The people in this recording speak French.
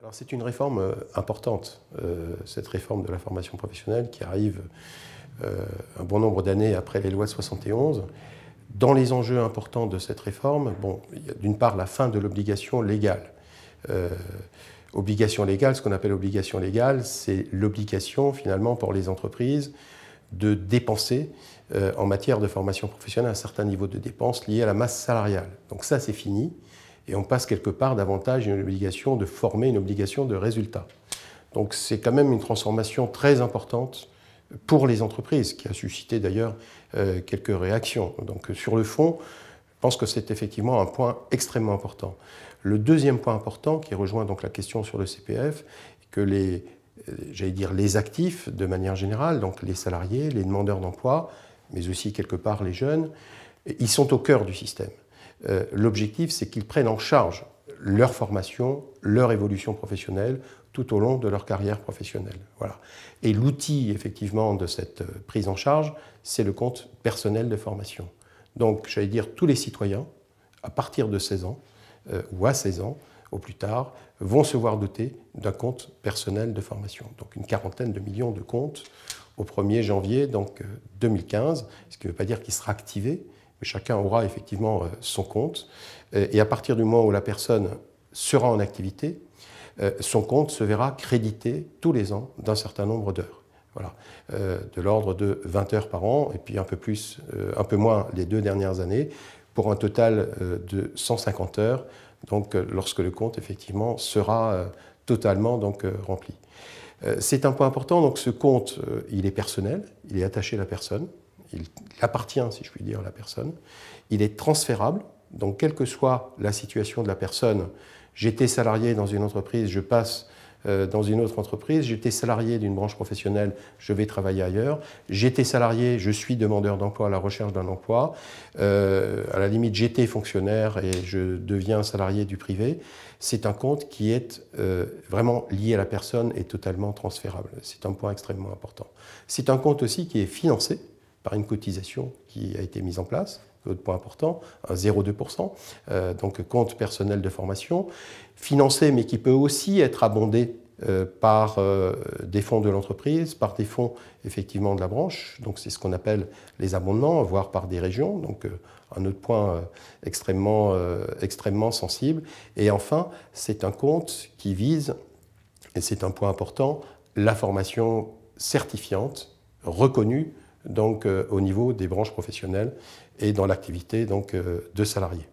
Alors c'est une réforme importante, cette réforme de la formation professionnelle qui arrive un bon nombre d'années après les lois de 71. Dans les enjeux importants de cette réforme, il y a d'une part la fin de l'obligation légale. Obligation légale, ce qu'on appelle obligation légale, c'est l'obligation finalement pour les entreprises de dépenser en matière de formation professionnelle un certain niveau de dépenses liées à la masse salariale. Donc ça c'est fini. Et on passe quelque part davantage à une obligation de former, une obligation de résultat. Donc c'est quand même une transformation très importante pour les entreprises, qui a suscité d'ailleurs quelques réactions. Donc sur le fond, je pense que c'est effectivement un point extrêmement important. Le deuxième point important, qui rejoint donc la question sur le CPF, que les actifs de manière générale, donc les salariés, les demandeurs d'emploi, mais aussi quelque part les jeunes, ils sont au cœur du système. L'objectif, c'est qu'ils prennent en charge leur formation, leur évolution professionnelle tout au long de leur carrière professionnelle. Voilà. Et l'outil, effectivement, de cette prise en charge, c'est le compte personnel de formation. Donc, j'allais dire, tous les citoyens, à partir de 16 ans, ou à 16 ans, au plus tard, vont se voir dotés d'un compte personnel de formation. Donc, une quarantaine de millions de comptes au 1er janvier donc, 2015, ce qui ne veut pas dire qu'il sera activé. Chacun aura effectivement son compte et à partir du moment où la personne sera en activité, son compte se verra crédité tous les ans d'un certain nombre d'heures. Voilà. De l'ordre de 20 heures par an et puis un peu moins les 2 dernières années pour un total de 150 heures donc, lorsque le compte effectivement sera totalement donc, rempli. C'est un point important, donc ce compte il est personnel, il est attaché à la personne. Il appartient, si je puis dire, à la personne. Il est transférable, donc quelle que soit la situation de la personne, j'étais salarié dans une entreprise, je passe dans une autre entreprise, j'étais salarié d'une branche professionnelle, je vais travailler ailleurs, j'étais salarié, je suis demandeur d'emploi à la recherche d'un emploi, à la limite j'étais fonctionnaire et je deviens salarié du privé. C'est un compte qui est vraiment lié à la personne et totalement transférable. C'est un point extrêmement important. C'est un compte aussi qui est financé par une cotisation qui a été mise en place, autre point important, un 0,2%, donc compte personnel de formation, financé mais qui peut aussi être abondé par des fonds de l'entreprise, par des fonds effectivement de la branche, donc c'est ce qu'on appelle les abondements, voire par des régions, donc un autre point extrêmement sensible. Et enfin, c'est un compte qui vise, et c'est un point important, la formation certifiante, reconnue, donc au niveau des branches professionnelles et dans l'activité de salariés.